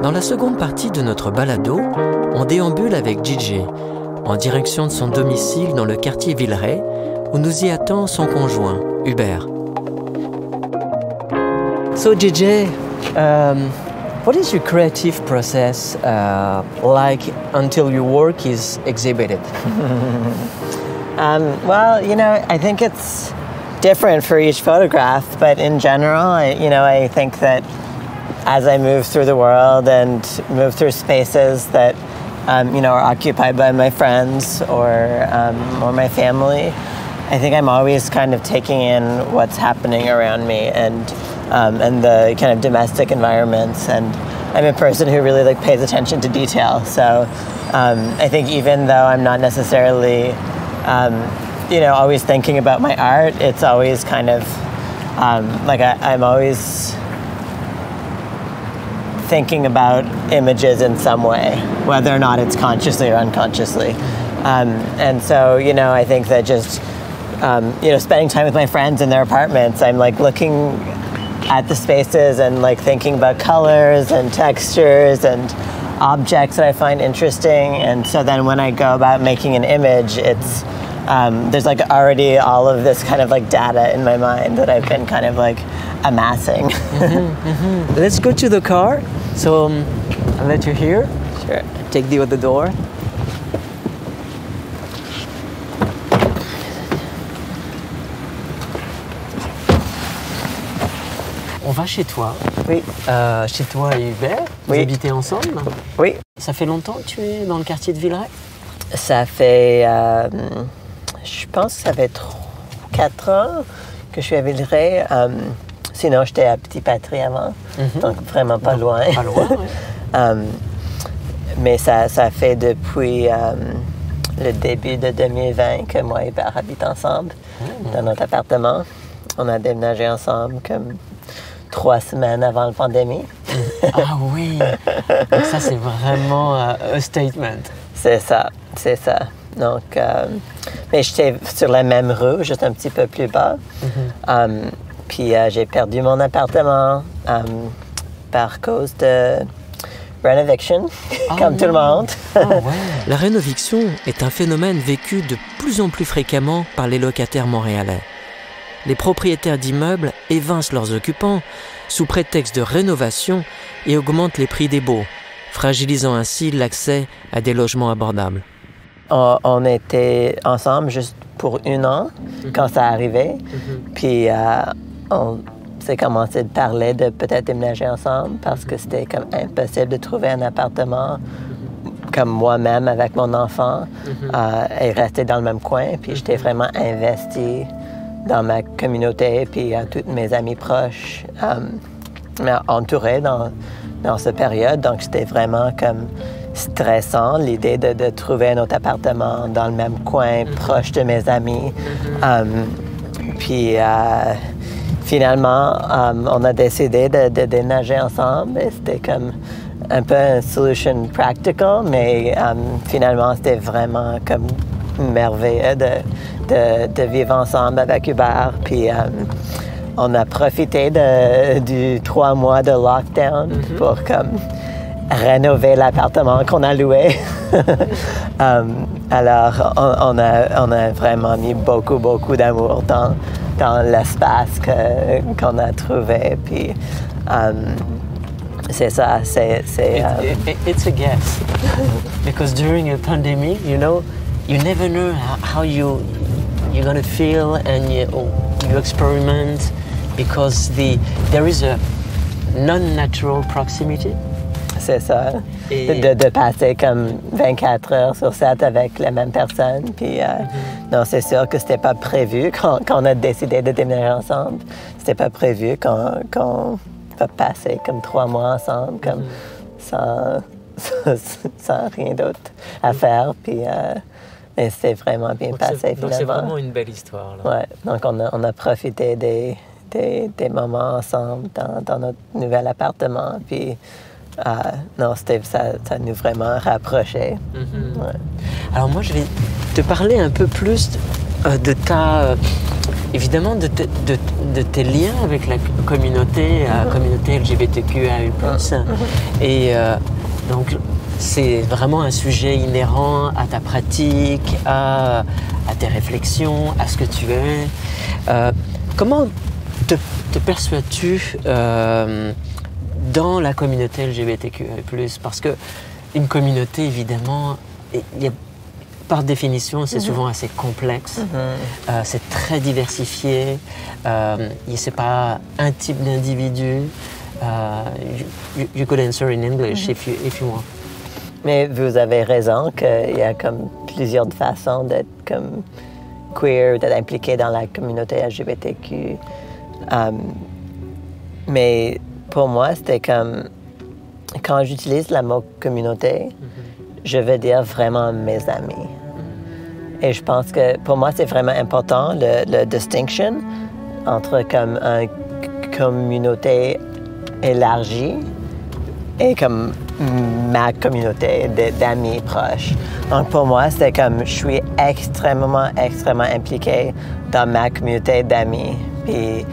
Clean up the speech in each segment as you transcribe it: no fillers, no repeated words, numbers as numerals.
Dans la seconde partie de notre balado, on déambule avec JJ en direction de son domicile dans le quartier Villeray, où nous y attend son conjoint, Hubert. So JJ, what is your creative process like until your work is exhibited? Well, I think it's different for each photograph, but in general, I think that as I move through the world and move through spaces that, are occupied by my friends or my family, I think I'm always kind of taking in what's happening around me and the kind of domestic environments. And I'm a person who really pays attention to detail. So I think even though I'm not necessarily, always thinking about my art, it's always kind of I'm always thinking about images in some way, whether or not it's consciously or unconsciously. And so, I think that just, spending time with my friends in their apartments, I'm looking at the spaces and thinking about colors and textures and objects that I find interesting. And so then when I go about making an image, it's, there's already all of this kind of data in my mind that I've been kind of amassing. Let's go to the car. So I'll let you here. Sure. Take the other door. On va chez toi. Oui. Chez toi et Hubert. Vous Oui. habitez ensemble? Oui. Ça fait longtemps que tu es dans le quartier de Villeray? Ça fait, je pense que ça fait 4 ans que je suis à Villeray. Sinon, j'étais à Petit Patry avant, donc vraiment pas loin. Pas loin, oui. Mais ça fait depuis le début de 2020 que moi et Hubert habitent ensemble dans notre appartement. On a déménagé ensemble comme 3 semaines avant la pandémie. Ah oui! Donc ça, c'est vraiment un statement. C'est ça. Donc, mais j'étais sur la même rue, juste un petit peu plus bas. Puis j'ai perdu mon appartement par cause de rénoviction, comme tout le monde. La rénoviction est un phénomène vécu de plus en plus fréquemment par les locataires montréalais. Les propriétaires d'immeubles évincent leurs occupants sous prétexte de rénovation et augmentent les prix des baux, fragilisant ainsi l'accès à des logements abordables. On était ensemble juste pour 1 an quand ça arrivait. Puis on s'est commencé de parler de peut-être déménager ensemble parce que c'était comme impossible de trouver un appartement comme moi-même avec mon enfant et rester dans le même coin. Puis j'étais vraiment investie dans ma communauté puis toutes mes amis proches, entourés dans cette période. Donc c'était vraiment comme stressant, l'idée de trouver un autre appartement dans le même coin, proche de mes amis. Puis finalement, on a décidé de déménager ensemble et c'était comme un peu une solution practical, mais finalement, c'était vraiment comme merveilleux de vivre ensemble avec Hubert. Puis on a profité du 3 mois de lockdown pour comme rénover l'appartement qu'on a loué. Alors, on a vraiment mis beaucoup d'amour dans l'espace qu'on a trouvé. Puis, c'est ça, It's a guess. Because during a pandemic, you never know how you're going to feel and you experiment because there is a non-natural proximity. C'est ça, de passer comme 24 heures sur 7 avec la même personne. Puis non, c'est sûr que c'était pas prévu quand on a décidé de déménager ensemble. C'était pas prévu qu'on va passer comme 3 mois ensemble, comme sans rien d'autre à faire. Puis mais c'est vraiment bien passé finalement. Donc c'est vraiment une belle histoire. Là. Ouais, donc on a profité des moments ensemble dans notre nouvel appartement. Puis non, ça nous vraiment rapproché. Ouais. Alors moi, je vais te parler un peu plus de ta évidemment de tes liens avec la communauté LGBTQIA+. Et donc, c'est vraiment un sujet inhérent à ta pratique, à tes réflexions, à ce que tu es. Comment te perçois-tu dans la communauté LGBTQIA+? Parce que une communauté, évidemment, par définition, c'est souvent assez complexe. C'est très diversifié. C'est pas un type d'individu. You could answer in English if you want. Mais vous avez raison qu'il y a comme plusieurs façons d'être comme queer, d'être impliqué dans la communauté LGBTQ. Mais pour moi, c'était comme quand j'utilise le mot communauté, je veux dire vraiment mes amis. Et je pense que pour moi, c'est vraiment important le distinction entre comme une communauté élargie et comme ma communauté d'amis proches. Donc pour moi, c'est comme je suis extrêmement impliquée dans ma communauté d'amis. Puis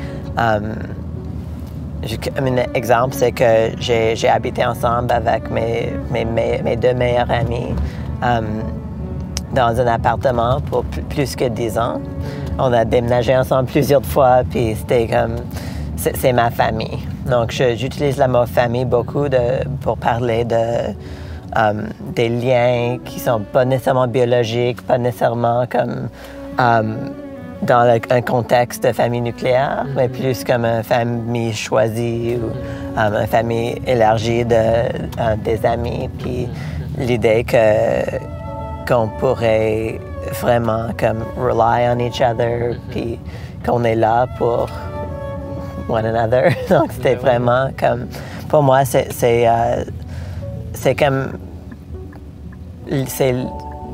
un exemple, c'est que j'ai habité ensemble avec mes deux meilleurs amis dans un appartement pour plus que 10 ans. On a déménagé ensemble plusieurs fois, puis c'était comme c'est ma famille. Donc, j'utilise le mot famille beaucoup pour parler des liens qui sont pas nécessairement biologiques, pas nécessairement comme dans un contexte de famille nucléaire, mais plus comme une famille choisie ou une famille élargie des amis. Puis l'idée qu'on pourrait vraiment comme rely on each other, puis qu'on est là pour one another. Donc c'était vraiment comme, pour moi c'est comme, c'est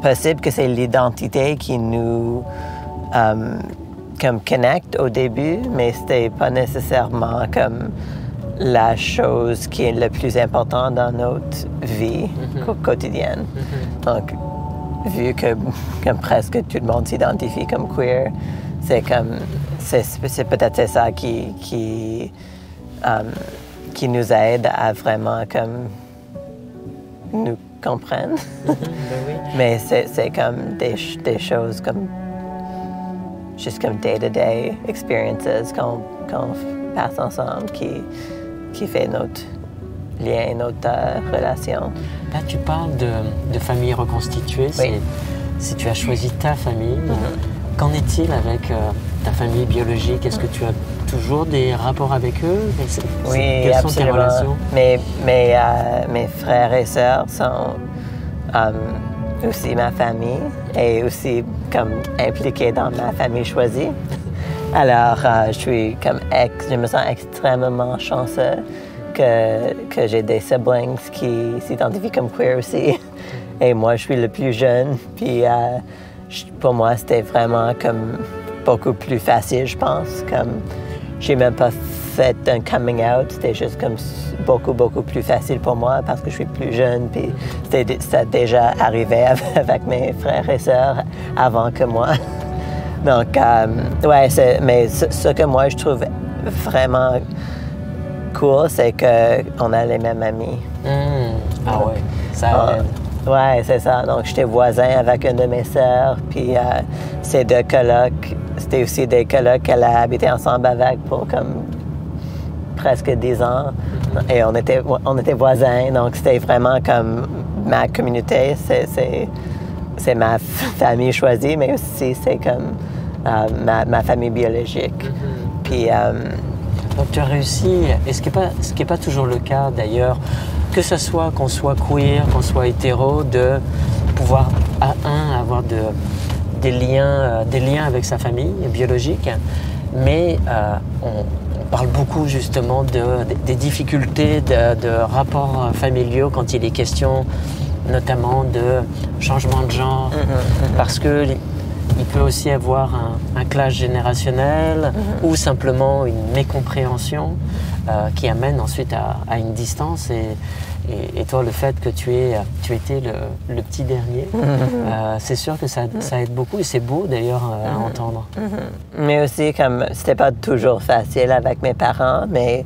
possible que c'est l'identité qui nous comme connecte au début, mais c'était pas nécessairement comme la chose qui est le plus importante dans notre vie quotidienne. Donc vu que comme presque tout le monde s'identifie comme queer, c'est comme c'est peut-être ça qui nous aide à vraiment comme nous comprendre. Mais c'est comme des choses comme juste comme day-to-day experiences qu'on passe ensemble qui fait notre lien, notre relation. Là, tu parles de famille reconstituée. Oui. Si tu as choisi ta famille, qu'en est-il avec ta famille biologique? Est-ce que tu as toujours des rapports avec eux? Oui, quelles absolument. sont tes relations? Mes frères et sœurs sont aussi ma famille et aussi comme impliqués dans ma famille choisie. Alors, je me sens extrêmement chanceux que j'ai des siblings qui s'identifient comme queer aussi. Et moi, je suis le plus jeune. Puis pour moi, c'était vraiment comme beaucoup plus facile, je pense. Comme j'ai même pas fait un coming out. C'était juste comme beaucoup plus facile pour moi parce que je suis plus jeune. Puis ça a déjà arrivé avec mes frères et sœurs avant que moi. Donc, ouais, mais ce que moi, je trouve vraiment cool, c'est qu'on a les mêmes amis. Ah ouais, ça aide. Ouais, c'est ça. Donc, j'étais voisin avec une de mes sœurs, puis ces deux colocs, c'était aussi des colocs qu'elle a habité ensemble avec pour comme presque 10 ans. Et on était voisins, donc c'était vraiment comme ma communauté, c'est ma famille choisie, mais aussi c'est comme ma famille biologique. Puis donc tu as réussi, et ce qui est pas toujours le cas d'ailleurs, que ce soit qu'on soit queer, qu'on soit hétéro, de pouvoir avoir des liens avec sa famille biologique, mais on parle beaucoup justement des difficultés de rapports familiaux quand il est question notamment de changement de genre, parce que il peut aussi avoir un clash générationnel ou simplement une mécompréhension qui amène ensuite à une distance. Et toi, le fait que tu étais le petit dernier, c'est sûr que ça aide beaucoup et c'est beau d'ailleurs à entendre. Mais aussi, comme c'était pas toujours facile avec mes parents, mais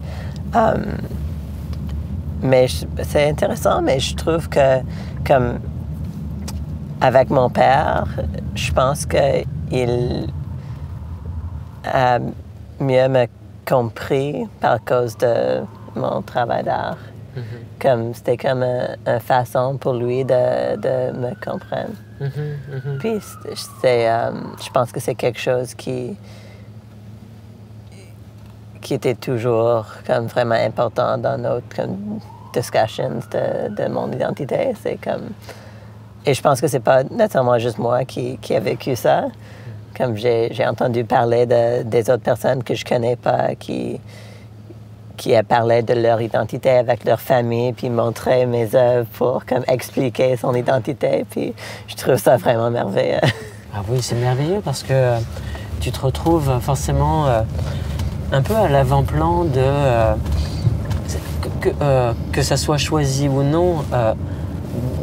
c'est intéressant, mais je trouve que comme avec mon père, je pense qu'il a mieux me compris par cause de mon travail d'art. Comme c'était comme une façon pour lui de me comprendre. Puis je pense que c'est quelque chose qui était toujours comme vraiment important dans notre comme, discussions de mon identité. C'est comme et je pense que c'est pas nécessairement juste moi qui a vécu ça. Comme j'ai entendu parler des autres personnes que je connais pas qui a parlé de leur identité avec leur famille, puis montrer mes œuvres pour comme expliquer son identité. Puis je trouve ça vraiment merveilleux. Ah oui, c'est merveilleux parce que tu te retrouves forcément un peu à l'avant-plan de que ça soit choisi ou non.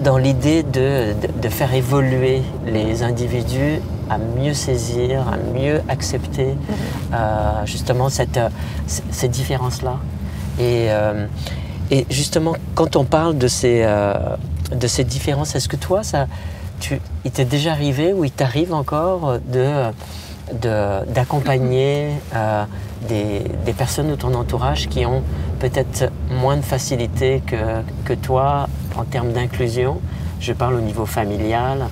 Dans l'idée de faire évoluer les individus à mieux saisir, à mieux accepter justement ces différences-là. Et justement, quand on parle de ces différences, est-ce que toi, il t'est déjà arrivé ou il t'arrive encore d'accompagner des personnes de ton entourage qui ont peut-être moins de facilité que toi en termes d'inclusion, je parle au niveau familial,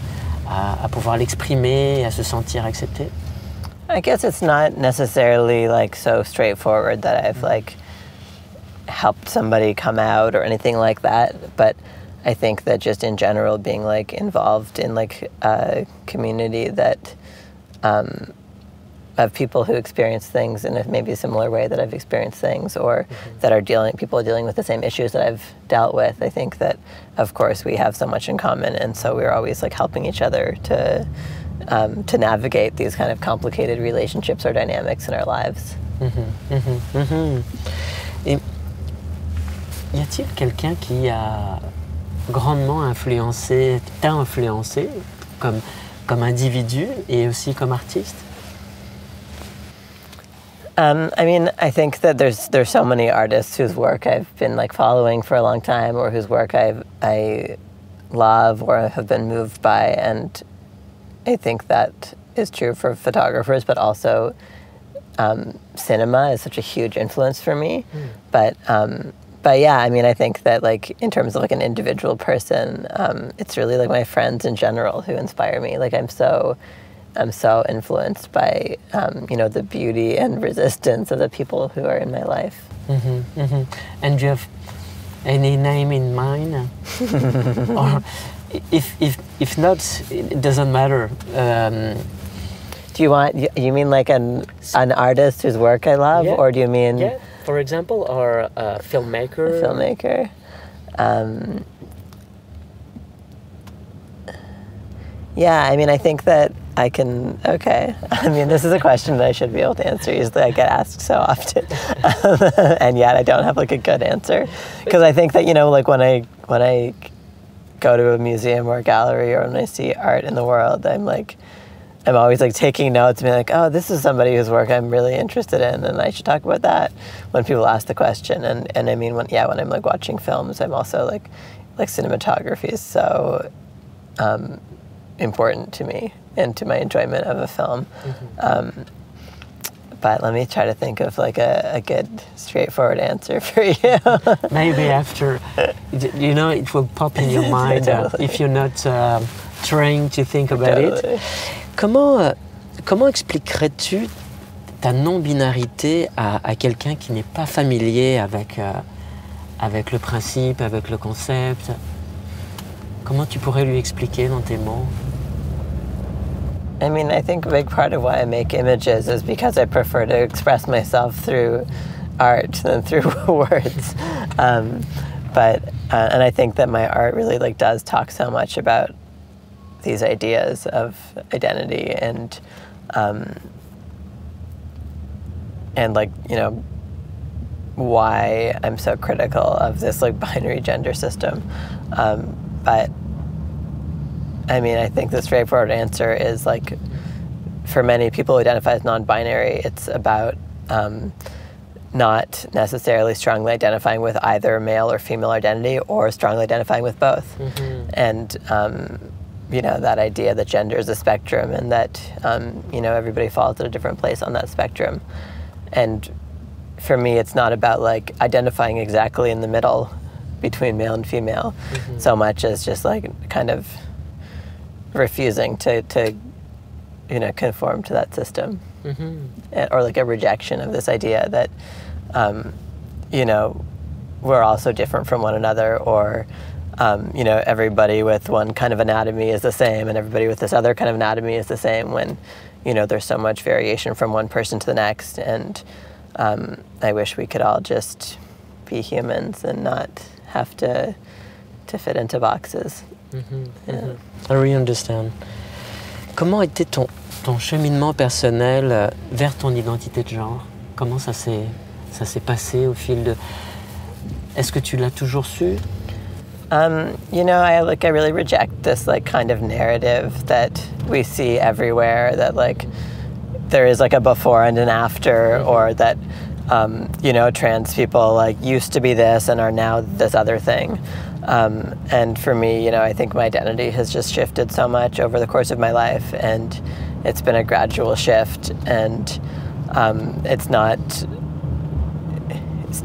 à pouvoir l'exprimer, à se sentir accepté? I guess it's not necessarily like so straightforward that I've like helped somebody come out or anything like that, but I think that just in general being like involved in like a community that of people who experience things in a maybe similar way that I've experienced things, or that are people dealing with the same issues that I've dealt with. I think that, of course, we have so much in common, and so we're always like helping each other to navigate these kind of complicated relationships or dynamics in our lives. Et y a-t-il quelqu'un qui a grandement t'a influencé comme individu et aussi comme artiste? I mean, I think that there's so many artists whose work I've been like following for a long time, or whose work I love or have been moved by, and I think that is true for photographers, but also cinema is such a huge influence for me. But yeah, I mean, I think that like in terms of like an individual person, it's really like my friends in general who inspire me. Like I'm so influenced by, the beauty and resistance of the people who are in my life. And do you have any name in mind? Or if not, it doesn't matter. Do you mean like an artist whose work I love, yeah. Or do you mean? Yeah, for example, or a filmmaker. A filmmaker. Yeah, I mean, I think that I can, okay. I mean, this is a question that I should be able to answer easily. I get asked so often. And yet I don't have like a good answer. Because I think that, like when I go to a museum or a gallery, or when I see art in the world, I'm always like taking notes and being like, oh, this is somebody whose work I'm really interested in, and I should talk about that when people ask the question. And I mean, when I'm like watching films, I'm also like cinematography is so important to me and to my enjoyment of a film. But let me try to think of like a good, straightforward answer for you. Maybe after, it will pop in your mind Totally. If you're not trying to think about Totally. it. Comment expliquerais-tu ta non-binarité à quelqu'un qui n'est pas familier avec le principe, avec le concept? Comment tu pourrais lui expliquer dans tes mots? I mean, I think a big part of why I make images is because I prefer to express myself through art than through words. And I think that my art really like does talk so much about these ideas of identity and like, you know, why I'm so critical of this like binary gender system. But I mean, I think the straightforward answer is like, for many people who identify as non-binary, it's about not necessarily strongly identifying with either male or female identity, or strongly identifying with both. And you know, that idea that gender is a spectrum, and that you know, everybody falls at a different place on that spectrum. And for me, it's not about like identifying exactly in the middle between male and female, so much as just like kind of refusing to you know, conform to that system, or like a rejection of this idea that you know, we're all so different from one another, or you know, everybody with one kind of anatomy is the same and everybody with this other kind of anatomy is the same, when you know, there's so much variation from one person to the next. And I wish we could all just be humans and not have to fit into boxes. Yeah. I really understand. Comment était ton cheminement personnel vers ton identité de genre? Comment ça s'est passé au fil de... Est-ce que tu l'as toujours su? You know, I really reject this like kind of narrative that we see everywhere, that like there is like a before and an after, or that you know, trans people like used to be this and are now this other thing. And for me, you know, I think my identity has just shifted so much over the course of my life, and it's been a gradual shift, and it's not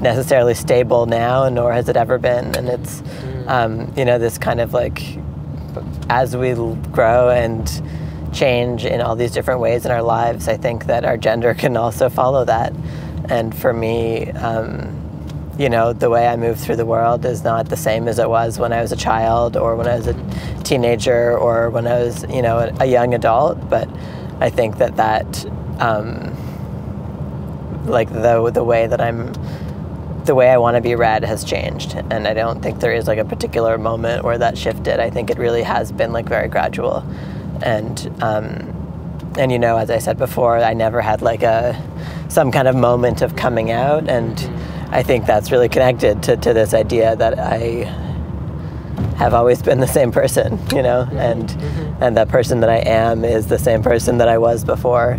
necessarily stable now, nor has it ever been. And it's you know, this kind of like, as we grow and change in all these different ways in our lives, I think that our gender can also follow that. And for me, you know, the way I move through the world is not the same as it was when I was a child, or when I was a teenager, or when I was, you know, a young adult. But I think that like the way I want to be read has changed, and I don't think there is like a particular moment where that shifted. I think it really has been like very gradual. And you know, as I said before, I never had like some kind of moment of coming out, and I think that's really connected to this idea that I have always been the same person, you know, and that person that I am is the same person that I was before.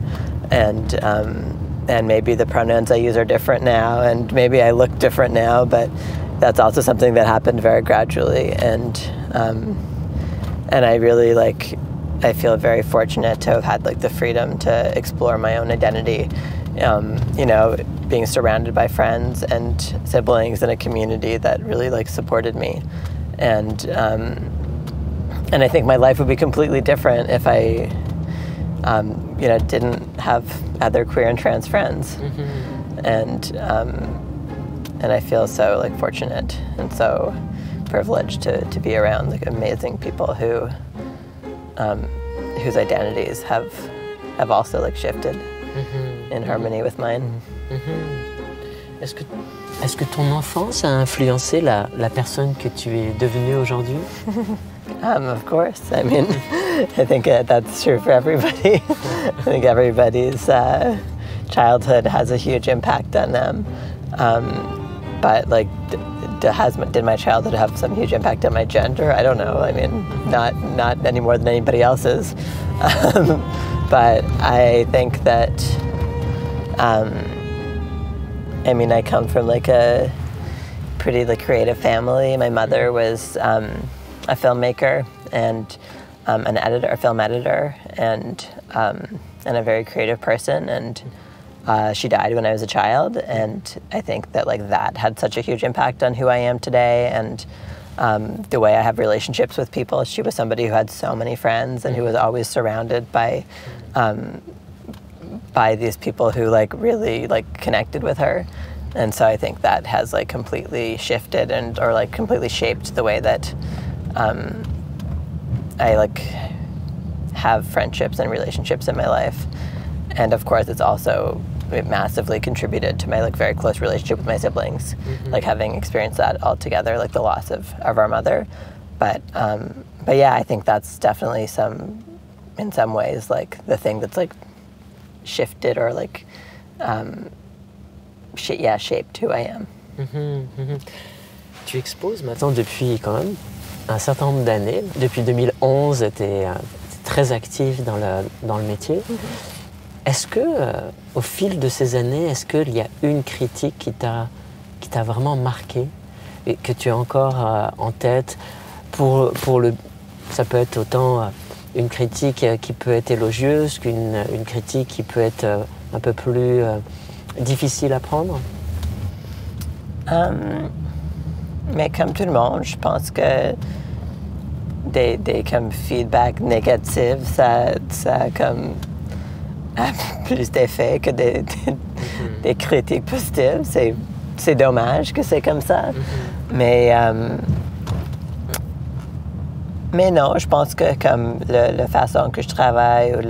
And maybe the pronouns I use are different now, and maybe I look different now, but that's also something that happened very gradually. And I really like, I feel very fortunate to have had like the freedom to explore my own identity, you know, being surrounded by friends and siblings in a community that really like supported me. And I think my life would be completely different if I you know, didn't have other queer and trans friends. And I feel so like fortunate and so privileged to be around like amazing people who whose identities have also like shifted in harmony with mine. Est-ce que ton enfance a influencé la personne que tu es devenue aujourd'hui? Of course. I mean, I think that's true for everybody. I think everybody's childhood has a huge impact on them. But like, did my childhood have some huge impact on my gender? I don't know. I mean, not any more than anybody else's. But I think that, I mean, I come from like a pretty like creative family. My mother was a filmmaker and an editor, a film editor, and a very creative person. And she died when I was a child, and I think that like that had such a huge impact on who I am today, and the way I have relationships with people. She was somebody who had so many friends and who was always surrounded by these people who like really like connected with her. And so I think that has like completely shifted or like completely shaped the way that I like have friendships and relationships in my life. And of course, it massively contributed to my like very close relationship with my siblings, like having experienced that all together, like the loss of our mother. But but yeah, I think that's definitely in some ways, like the thing that's like shifted or like, shaped who I am. Tu exposes maintenant depuis quand même un certain nombre d'années. Depuis 2011, tu es très active dans le métier. Est-ce que, au fil de ces années, est-ce qu'il y a une critique qui t'a vraiment marqué et que tu as encore en tête ça peut être autant une critique qui peut être élogieuse qu'une critique qui peut être un peu plus difficile à prendre? Mais comme tout le monde, je pense que des comme feedback négatifs, ça comme a plus d'effet que des critiques positives. C'est dommage que c'est comme ça. Mais non, je pense que comme la façon que je travaille ou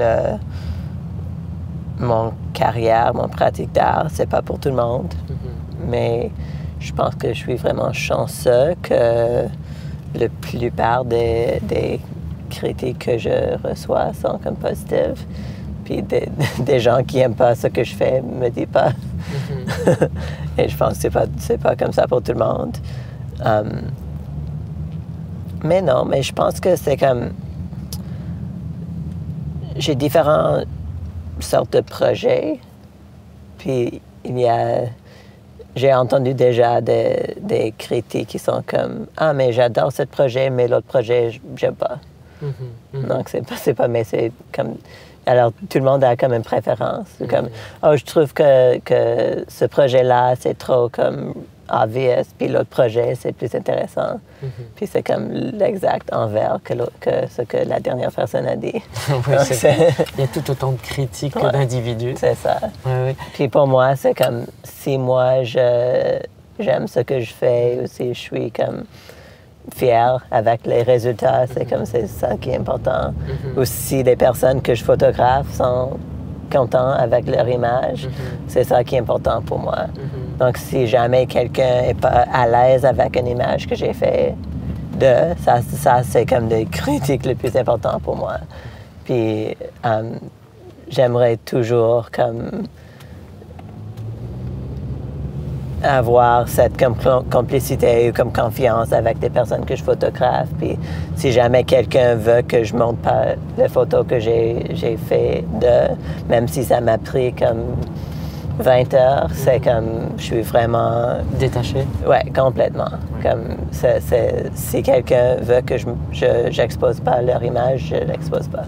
mon carrière, mon pratique d'art, c'est pas pour tout le monde. Mais je pense que je suis vraiment chanceux que la plupart des critiques que je reçois sont comme positives. Puis des gens qui n'aiment pas ce que je fais me disent pas. Et je pense que c'est pas comme ça pour tout le monde. Mais non, mais je pense que c'est comme... J'ai différentes sortes de projets. Puis j'ai entendu déjà des critiques qui sont comme « Ah, mais j'adore ce projet, mais l'autre projet, j'aime pas. » Donc, c'est pas, mais c'est comme... Alors, tout le monde a comme une préférence. Comme, oh, je trouve que ce projet-là, c'est trop comme obvious, puis l'autre projet, c'est plus intéressant. Puis c'est comme l'exact envers que ce que la dernière personne a dit. Oui, il y a tout autant de critiques que d'individus. C'est ça. Oui. Puis pour moi, c'est comme si moi, j'aime ce que je fais, ou si je suis comme fière avec les résultats, c'est comme c'est ça qui est important. Ou si les personnes que je photographe sont contents avec leur image, c'est ça qui est important pour moi. Donc si jamais quelqu'un n'est pas à l'aise avec une image que j'ai faite, ça c'est comme des critiques les plus importantes pour moi. Puis j'aimerais toujours comme avoir cette complicité ou comme confiance avec des personnes que je photographe. Puis si jamais quelqu'un veut que je montre pas les photos que j'ai fait même si ça m'a pris comme 20 heures, c'est comme je suis vraiment... Détaché? Ouais, complètement. Comme si quelqu'un veut que j'expose pas leur image, je l'expose pas.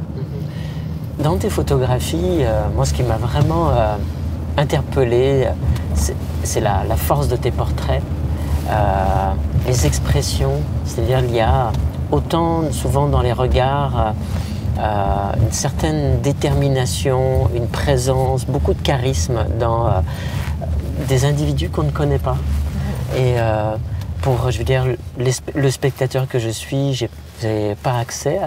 Dans tes photographies, moi ce qui m'a vraiment interpellé, c'est la force de tes portraits, les expressions, c'est-à-dire il y a autant souvent dans les regards une certaine détermination, une présence, beaucoup de charisme dans des individus qu'on ne connaît pas. Et pour, je veux dire, le spectateur que je suis, j'ai pas accès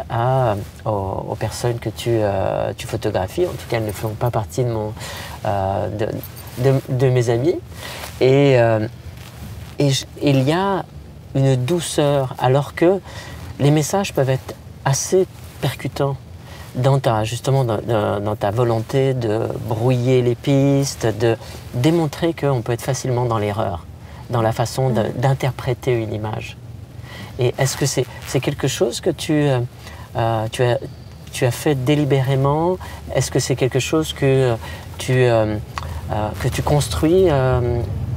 aux personnes que tu photographies. En tout cas, elles ne font pas partie de mes amis. Et il y a une douceur, alors que les messages peuvent être assez percutants justement dans ta volonté de brouiller les pistes, de démontrer qu'on peut être facilement dans l'erreur, dans la façon d'interpréter une image. Et est-ce que c'est quelque chose que tu as fait délibérément? Est-ce que c'est quelque chose que tu construis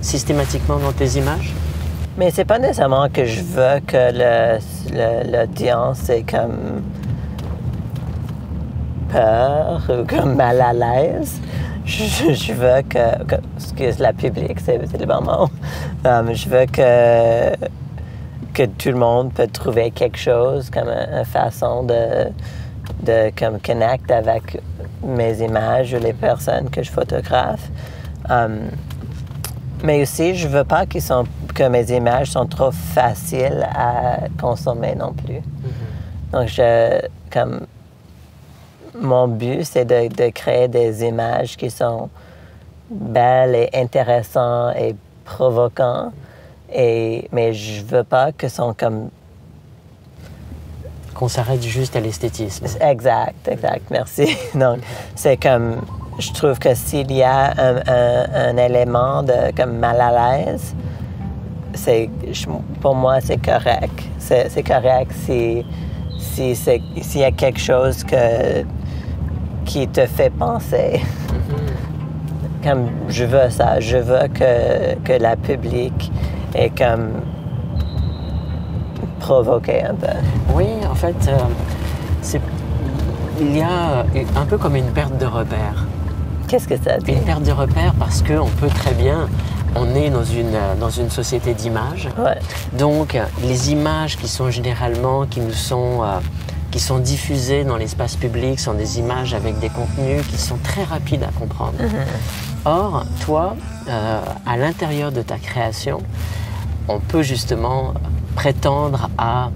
systématiquement dans tes images? Mais c'est pas nécessairement que je veux que l'audience ait comme peur ou comme mal à l'aise. Je veux excuse la public, c'est le bon mot. Je veux que tout le monde peut trouver quelque chose comme une façon de comme connect avec mes images ou les personnes que je photographe. Mais aussi, je veux pas que mes images sont trop faciles à consommer non plus. Donc, mon but, c'est de créer des images qui sont belles et intéressantes et provocantes. Mais je veux pas que sont comme qu'on s'arrête juste à l'esthétisme. Exact, merci. Donc, c'est comme, je trouve que s'il y a un élément de comme mal à l'aise, pour moi, c'est correct. C'est correct s'il y a quelque chose qui te fait penser. Comme je veux ça, je veux que la public est comme provoquée un peu. Oui, en fait, il y a un peu comme une perte de repère. Qu'est-ce que ça dit? Une perte de repère parce qu'on peut très bien, on est dans une société d'images. Ouais. Donc, les images qui sont généralement, qui sont diffusées dans l'espace public sont des images avec des contenus qui sont très rapides à comprendre. Or, toi, à l'intérieur de ta création, on peut justement prétendre à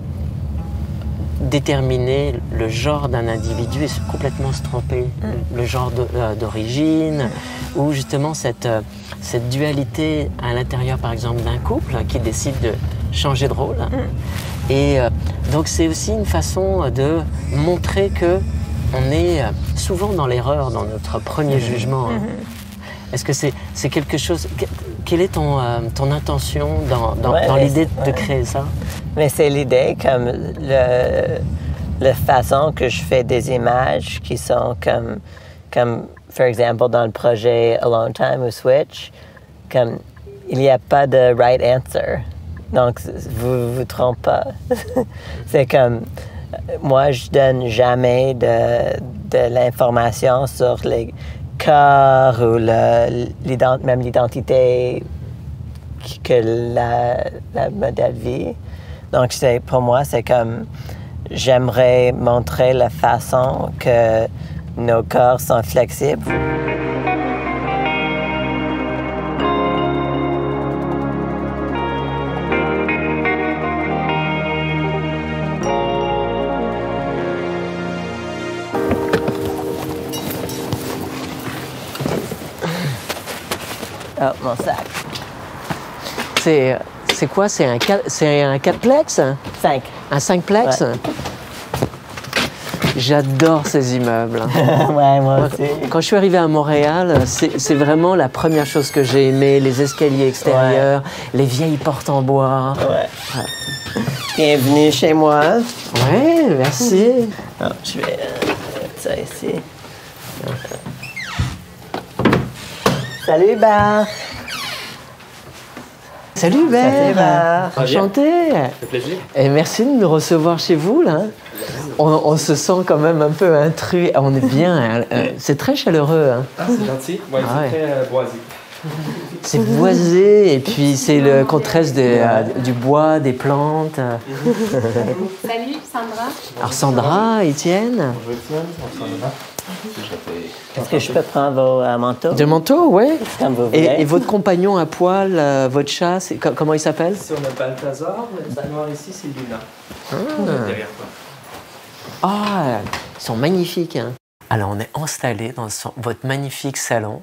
déterminer le genre d'un individu et complètement se tromper, le genre d'origine, ou justement cette dualité à l'intérieur, par exemple, d'un couple qui décide de changer de rôle. Et donc c'est aussi une façon de montrer que on est souvent dans l'erreur dans notre premier jugement. Est-ce que c'est quelque chose... Quelle est ton intention dans l'idée de créer ça? Mais c'est l'idée, comme la façon que je fais des images qui sont comme par exemple, dans le projet A Long Time ou Switch, comme il n'y a pas de right answer. Donc, vous vous trompez pas. C'est comme, moi, je donne jamais de l'information sur les corps ou même l'identité que la modèle vit. Donc, pour moi, c'est comme, j'aimerais montrer la façon que nos corps sont flexibles. Oh, mon sac. C'est quoi? C'est un 4plex? 5. Un 5plex? Ouais. J'adore ces immeubles. Ouais, moi aussi. Quand je suis arrivé à Montréal, c'est vraiment la première chose que j'ai aimé, les escaliers extérieurs, les vieilles portes en bois. Ouais. Bienvenue chez moi. Ouais, merci. Oh, je vais mettre ça ici. Salut, Hubert. Salut, Hubert. Salut, Hubert. Enchanté. Ça fait plaisir. Et merci de nous recevoir chez vous, là. On se sent quand même un peu intrus. On est bien. C'est très chaleureux. Hein. Ah, c'est gentil. Ouais, c'est très boisé. C'est boisé et puis c'est le contraste du bois, des plantes. Salut, Sandra. Alors Sandra, Étienne. Bonjour Étienne, Sandra. Est-ce que je peux prendre vos manteaux? De manteau, oui. Comme vous voulez. Et votre compagnon à poil, votre chat, comment il s'appelle? Ici on a Balthazar, le noir ici c'est Luna. Derrière toi. Ah, ils sont magnifiques. Hein. Alors on est installé dans votre magnifique salon,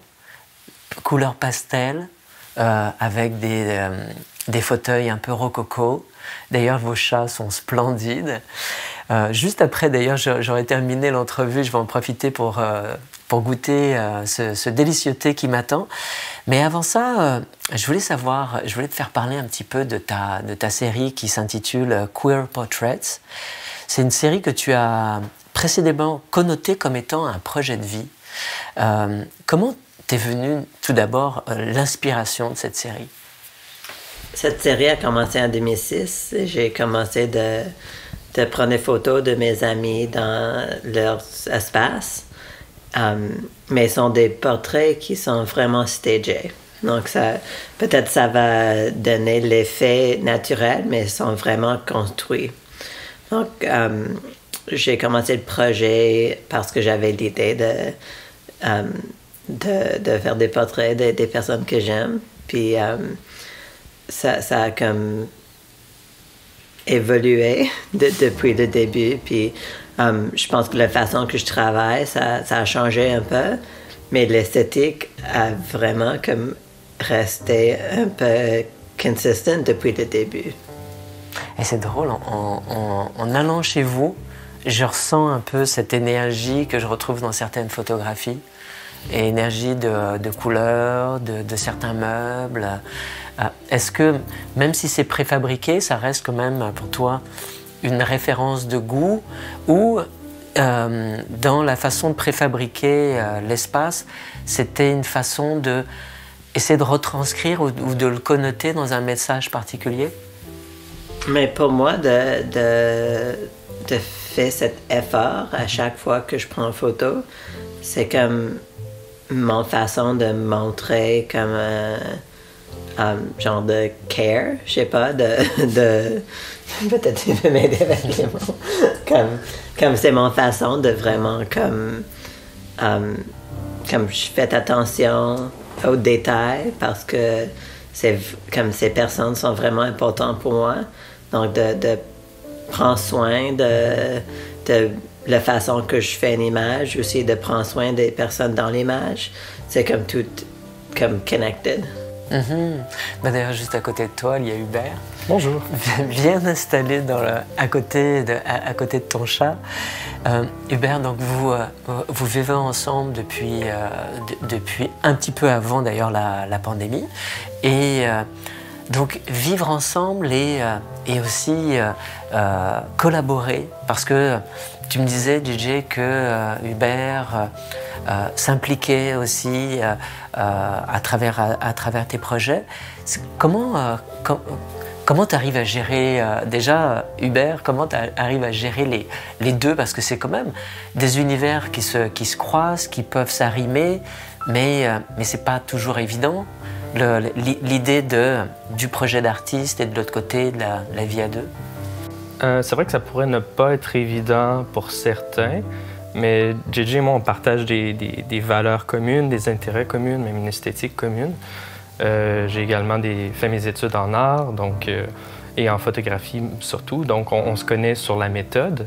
couleur pastel, avec des fauteuils un peu rococo. D'ailleurs, vos chats sont splendides. Juste après, d'ailleurs, j'aurais terminé l'entrevue. Je vais en profiter pour goûter ce délicieux thé qui m'attend. Mais avant ça, je voulais te faire parler un petit peu de ta série qui s'intitule Queer Portraits. C'est une série que tu as précédemment connotée comme étant un projet de vie. Comment t'es venue tout d'abord l'inspiration de cette série? Cette série a commencé en 2006. J'ai commencé de prendre des photos de mes amis dans leur espace. Mais ce sont des portraits qui sont vraiment stagés. Donc, peut-être ça va donner l'effet naturel, mais ils sont vraiment construits. Donc, j'ai commencé le projet parce que j'avais l'idée de faire des portraits des personnes que j'aime. Puis, ça a comme évolué depuis le début. Puis, je pense que la façon que je travaille, ça a changé un peu. Mais l'esthétique a vraiment comme resté un peu consistent depuis le début. Et c'est drôle, en allant chez vous, je ressens un peu cette énergie que je retrouve dans certaines photographies, et énergie de couleurs, de certains meubles. Est-ce que, même si c'est préfabriqué, ça reste quand même pour toi une référence de goût, ou dans la façon de préfabriquer l'espace, c'était une façon de essayer de retranscrire ou de le connoter dans un message particulier? Mais pour moi, de faire cet effort à chaque fois que je prends une photo, c'est comme mon façon de montrer comme un genre de care, je sais pas, peut-être tu peux m'aider avec les mots. Comme c'est mon façon de vraiment comme je fais attention aux détails parce que c'est comme ces personnes sont vraiment importantes pour moi. Donc de prendre soin de la façon que je fais une image, aussi de prendre soin des personnes dans l'image. C'est comme tout comme connected. D'ailleurs, juste à côté de toi, il y a Hubert. Bonjour. Bien installé à côté de ton chat. Hubert, donc vous vivez ensemble depuis un petit peu avant d'ailleurs la pandémie. Et donc vivre ensemble et aussi collaborer, parce que tu me disais, DJ, que Hubert s'impliquer aussi à travers tes projets. Comment tu arrives à gérer, déjà Hubert, comment tu arrives à gérer les deux, parce que c'est quand même des univers qui se croisent, qui peuvent s'arrimer, mais c'est pas toujours évident. L'idée du projet d'artiste et de l'autre côté de la vie à deux. C'est vrai que ça pourrait ne pas être évident pour certains, mais JJ et moi, on partage des valeurs communes, des intérêts communs, même une esthétique commune. J'ai également fait mes études en art et en photographie surtout, donc on se connaît sur la méthode.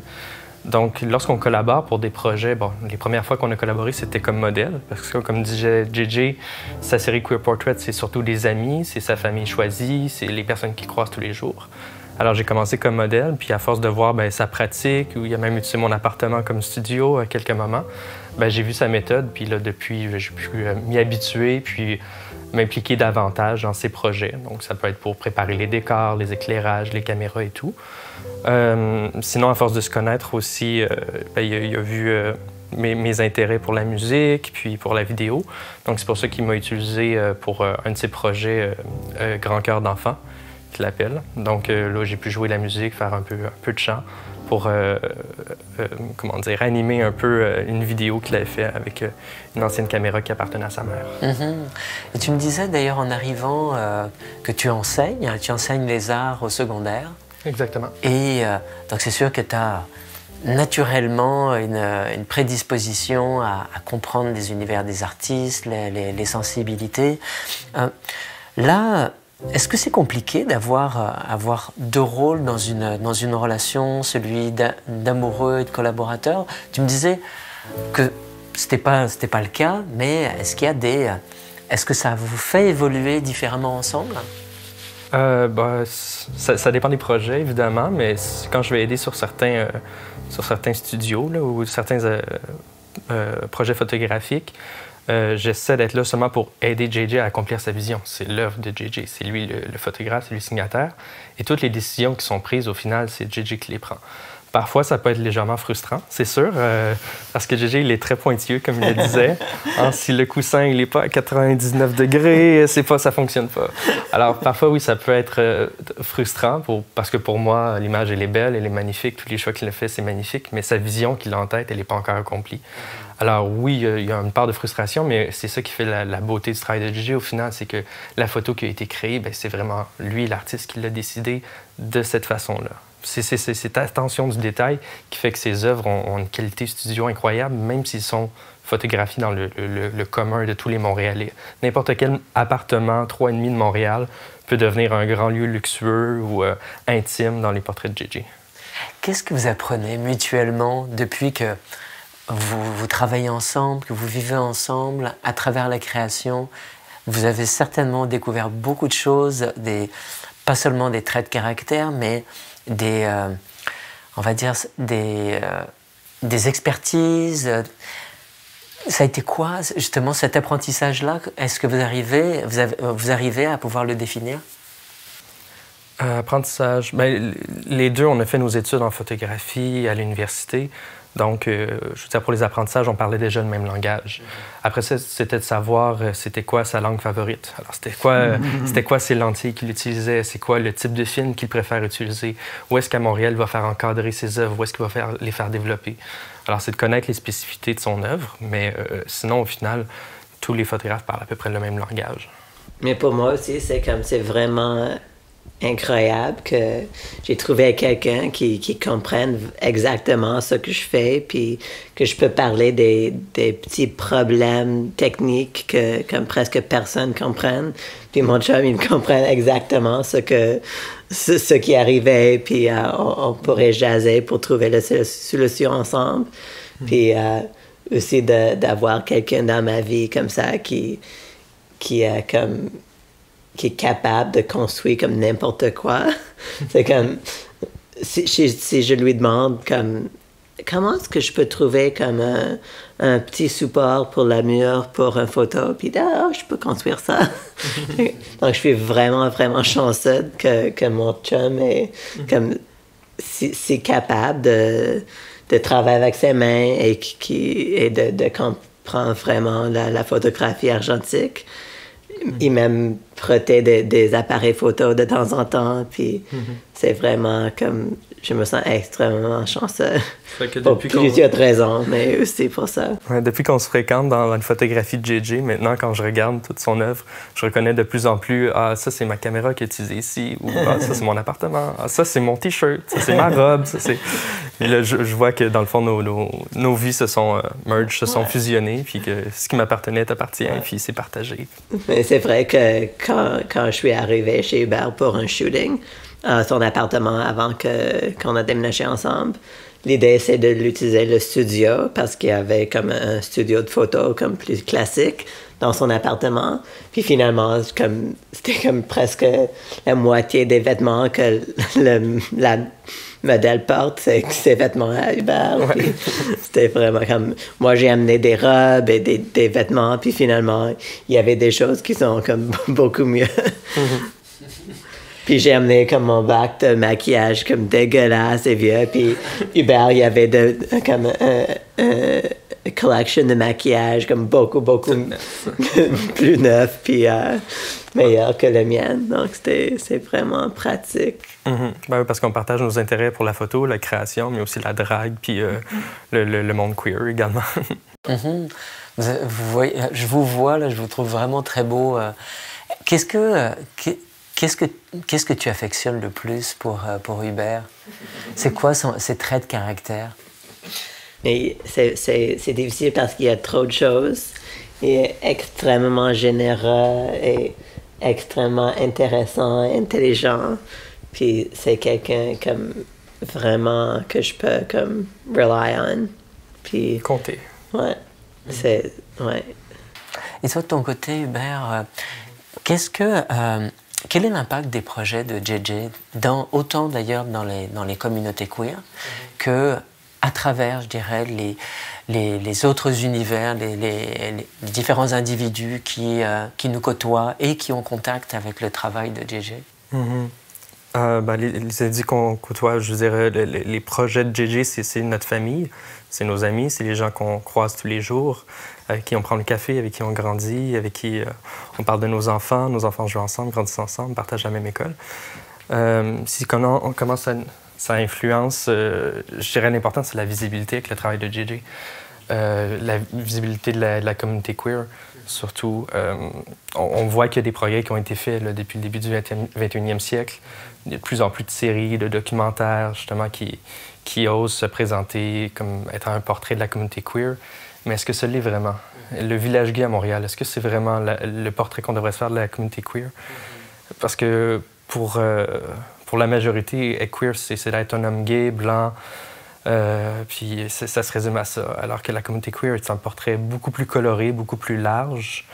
Donc, lorsqu'on collabore pour des projets, bon, les premières fois qu'on a collaboré, c'était comme modèle, parce que comme disait JJ, sa série Queer Portrait, c'est surtout des amis, c'est sa famille choisie, c'est les personnes qu'il croise tous les jours. Alors, j'ai commencé comme modèle, puis à force de voir sa pratique, où il a même utilisé mon appartement comme studio à quelques moments, j'ai vu sa méthode, puis là, depuis, j'ai pu m'y habituer, puis m'impliquer davantage dans ses projets. Donc, ça peut être pour préparer les décors, les éclairages, les caméras et tout. Sinon, à force de se connaître aussi, il a vu mes intérêts pour la musique, puis pour la vidéo. Donc, c'est pour ça qu'il m'a utilisé pour un de ses projets, Grand Cœur d'enfant, qu'il appelle. Donc, là, j'ai pu jouer la musique, faire un peu de chant pour, comment dire, animer un peu une vidéo qu'il avait fait avec une ancienne caméra qui appartenait à sa mère. Et tu me disais d'ailleurs en arrivant que tu enseignes les arts au secondaire. Exactement. Et donc c'est sûr que tu as naturellement une prédisposition à comprendre les univers des artistes, les sensibilités. Là, est-ce que c'est compliqué d'avoir deux rôles dans une relation, celui d'amoureux et de collaborateur? Tu me disais que c'était pas le cas, mais est-ce que ça vous fait évoluer différemment ensemble? Ça dépend des projets, évidemment, mais quand je vais aider sur certains studios là, ou certains projets photographiques, j'essaie d'être là seulement pour aider JJ à accomplir sa vision. C'est l'œuvre de JJ, c'est lui le photographe, c'est lui le signataire. Et toutes les décisions qui sont prises, au final, c'est JJ qui les prend. Parfois, ça peut être légèrement frustrant, c'est sûr, parce que JJ, il est très pointilleux, comme il le disait. Si le coussin, il n'est pas à 99 degrés, ça fonctionne pas. Alors, parfois, oui, ça peut être frustrant, parce que pour moi, l'image, elle est belle, elle est magnifique, tous les choix qu'il a fait, c'est magnifique, mais sa vision qu'il a en tête, elle n'est pas encore accomplie. Alors oui, il y a une part de frustration, mais c'est ça qui fait la beauté du travail de JJ. Au final, c'est que la photo qui a été créée, c'est vraiment lui, l'artiste, qui l'a décidé de cette façon-là. C'est cette attention du détail qui fait que ses œuvres ont une qualité studio incroyable, même s'ils sont photographiés dans le commun de tous les Montréalais. N'importe quel appartement 3,5 de Montréal peut devenir un grand lieu luxueux ou intime dans les portraits de JJ. Qu'est-ce que vous apprenez mutuellement depuis que vous travaillez ensemble, que vous vivez ensemble à travers la création? Vous avez certainement découvert beaucoup de choses, pas seulement des traits de caractère, mais on va dire, des expertises. Ça a été quoi, justement, cet apprentissage-là? Est-ce que vous arrivez à pouvoir le définir? Apprentissage, ben, les deux, on a fait nos études en photographie à l'université. Donc, je veux dire, pour les apprentissages, on parlait déjà le même langage. Après ça, c'était de savoir c'était quoi sa langue favorite. Alors, c'était quoi ses lentilles qu'il utilisait, c'est quoi le type de film qu'il préfère utiliser, où est-ce qu'à Montréal il va faire encadrer ses œuvres, où est-ce qu'il va les faire développer. Alors, c'est de connaître les spécificités de son œuvre, mais sinon, au final, tous les photographes parlent à peu près le même langage. Mais pour moi aussi, c'est vraiment incroyable que j'ai trouvé quelqu'un qui comprenne exactement ce que je fais, puis que je peux parler des petits problèmes techniques que comme presque personne comprenne. Puis mon chum, il comprend exactement ce qui arrivait, puis on pourrait jaser pour trouver la solution ensemble. Puis aussi d'avoir quelqu'un dans ma vie comme ça qui est capable de construire comme n'importe quoi. C'est comme, si je lui demande comme, comment est-ce que je peux trouver comme un petit support pour la mur, pour une photo, puis je peux construire ça. Donc je suis vraiment, vraiment chanceux que mon chum est comme, si capable de travailler avec ses mains et de comprendre vraiment la photographie argentique. Il même prêtait des appareils photo de temps en temps, puis c'est vraiment comme, je me sens extrêmement chanceux pour plusieurs raisons, mais aussi pour ça. Ouais, depuis qu'on se fréquente dans une photographie de JJ, maintenant, quand je regarde toute son œuvre, je reconnais de plus en plus, ah, ça, c'est ma caméra qui est utilisée ici, ou ah, ça, c'est mon appartement, ah, ça, c'est mon T-shirt, ça, c'est ma robe, ça, c'est... Et là, je vois que, dans le fond, nos vies se sont se sont fusionnées, puis que ce qui m'appartenait t'appartient, puis c'est partagé. Mais c'est vrai que quand je suis arrivé chez Hubert pour un shooting, à son appartement avant qu'on a déménagé ensemble, l'idée, c'est de l'utiliser le studio, parce qu'il y avait comme un studio de photo comme plus classique dans son appartement. Puis finalement, c'était comme presque la moitié des vêtements que la modèle porte, c'est ses vêtements à Hubert. Ouais. C'était vraiment comme... Moi, j'ai amené des robes et des vêtements, puis finalement, il y avait des choses qui sont comme beaucoup mieux. Puis j'ai amené comme mon bac de maquillage comme dégueulasse et vieux. Puis Hubert, il y avait comme une collection de maquillage comme beaucoup plus neuf puis meilleur que le mien. Donc c'est vraiment pratique. Ben oui, parce qu'on partage nos intérêts pour la photo, la création, mais aussi la drague puis le monde queer également. Vous voyez, je vous vois là, je vous trouve vraiment très beau. Qu'est-ce que tu affectionnes le plus pour Hubert? C'est quoi ses traits de caractère? Mais c'est difficile parce qu'il y a trop de choses. Il est extrêmement généreux et extrêmement intéressant, intelligent. Puis c'est quelqu'un comme vraiment que je peux comme rely on. Puis compter. Ouais. Ouais. Et toi de ton côté, Hubert, quel est l'impact des projets de JJ, autant d'ailleurs dans les communautés queer que à travers, je dirais, les autres univers, les différents individus qui nous côtoient et qui ont contact avec le travail de JJ? Les individus qu'on côtoie, je dirais, les projets de JJ, c'est notre famille, c'est nos amis, c'est les gens qu'on croise tous les jours, avec qui on prend le café, avec qui on grandit, avec qui on parle de nos enfants jouent ensemble, grandissent ensemble, partagent la même école. Comment ça influence, je dirais l'important, c'est la visibilité avec le travail de JJ. La visibilité de la communauté queer, surtout. On voit qu'il y a des progrès qui ont été faits là, depuis le début du 21e siècle. Il y a de plus en plus de séries, de documentaires, justement, qui osent se présenter comme étant un portrait de la communauté queer. Mais est-ce que ce l'est vraiment? Le village gay à Montréal, est-ce que c'est vraiment le portrait qu'on devrait se faire de la communauté queer? Parce que pour la majorité, queer, c'est d'être un homme gay, blanc, puis ça se résume à ça. Alors que la communauté queer est un portrait beaucoup plus coloré, beaucoup plus large.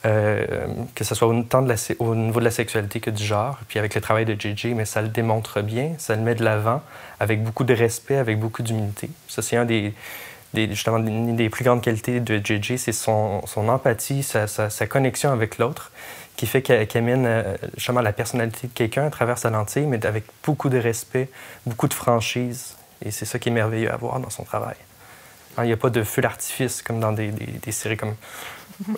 que ce soit autant au niveau de la sexualité que du genre. Puis avec le travail de JJ, mais ça le démontre bien, ça le met de l'avant avec beaucoup de respect, avec beaucoup d'humilité. Ça, c'est justement une des plus grandes qualités de JJ, c'est son empathie, sa connexion avec l'autre, qui fait qu'elle mène justement la personnalité de quelqu'un à travers sa lentille, mais avec beaucoup de respect, beaucoup de franchise. Et c'est ça qui est merveilleux à voir dans son travail. Il n'y a pas de feu d'artifice comme dans des séries comme,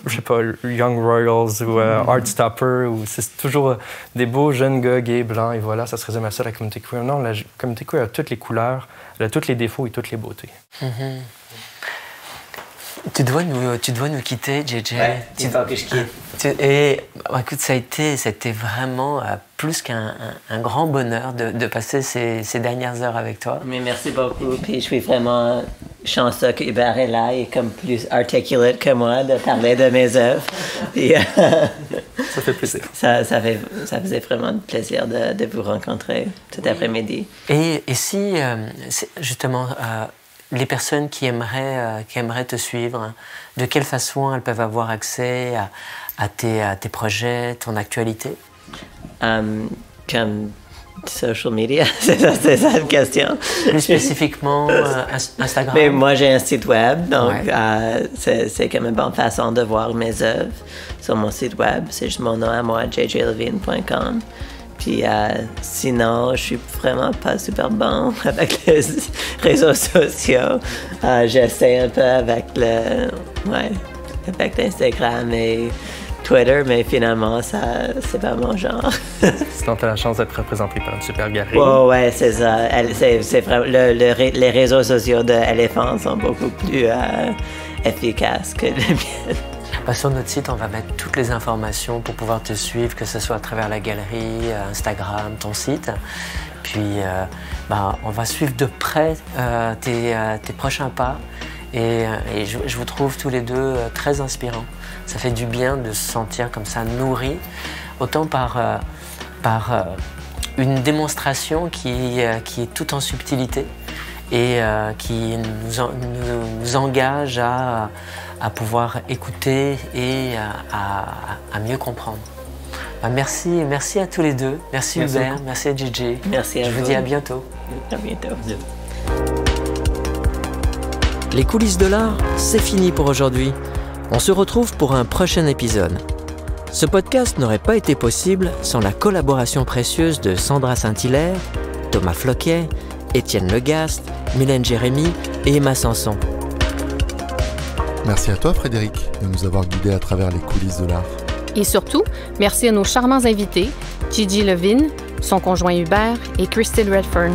je sais pas, Young Royals ou Heartstopper, où c'est toujours des beaux jeunes gars gays, blancs, et voilà, ça se résume à ça, la communauté queer. Non, la communauté queer a toutes les couleurs, elle a tous les défauts et toutes les beautés. Mm-hmm. Tu dois nous quitter, JJ. Ouais, il faut que je quitte. Écoute, ça a été vraiment plus qu'un grand bonheur de passer ces dernières heures avec toi. Mais merci beaucoup. Puis je suis vraiment chanceux que Hubert est là et comme plus articulate que moi de parler de mes œuvres. Puis, ça fait plaisir. Ça faisait vraiment plaisir de vous rencontrer cet après-midi. Et si, justement, les personnes qui aimeraient te suivre, de quelle façon elles peuvent avoir accès à tes projets, ton actualité? Comme social media, c'est ça la question. Plus spécifiquement, Instagram? Mais moi, j'ai un site web, donc c'est comme une bonne façon de voir mes œuvres sur mon site web. C'est juste mon nom à moi, jjlevine.com. Puis sinon, je suis vraiment pas super bon avec les réseaux sociaux. J'essaie un peu avec l'Instagram et Twitter, mais finalement, c'est pas mon genre. Sinon, tu as la chance d'être représenté par une super galerie. Oh, ouais, c'est ça. C'est vraiment, les réseaux sociaux d'Éléphant sont beaucoup plus efficaces que les miens. Sur notre site, on va mettre toutes les informations pour pouvoir te suivre, que ce soit à travers la galerie, Instagram, ton site. Puis, on va suivre de près tes prochains pas. Et je vous trouve tous les deux très inspirants. Ça fait du bien de se sentir comme ça nourri, autant par une démonstration qui est tout en subtilité et qui nous engage à pouvoir écouter et à mieux comprendre. Merci à tous les deux. Merci Hubert, merci à JJ. Merci à vous. Je vous dis à bientôt. À bientôt. Les coulisses de l'art, c'est fini pour aujourd'hui. On se retrouve pour un prochain épisode. Ce podcast n'aurait pas été possible sans la collaboration précieuse de Sandra Saint-Hilaire, Thomas Floquet, Étienne Legast, Mylène Jérémy et Emma Sanson. Merci à toi Frédéric de nous avoir guidés à travers les coulisses de l'art. Et surtout, merci à nos charmants invités, Gigi Levine, son conjoint Hubert et Christine Redfern.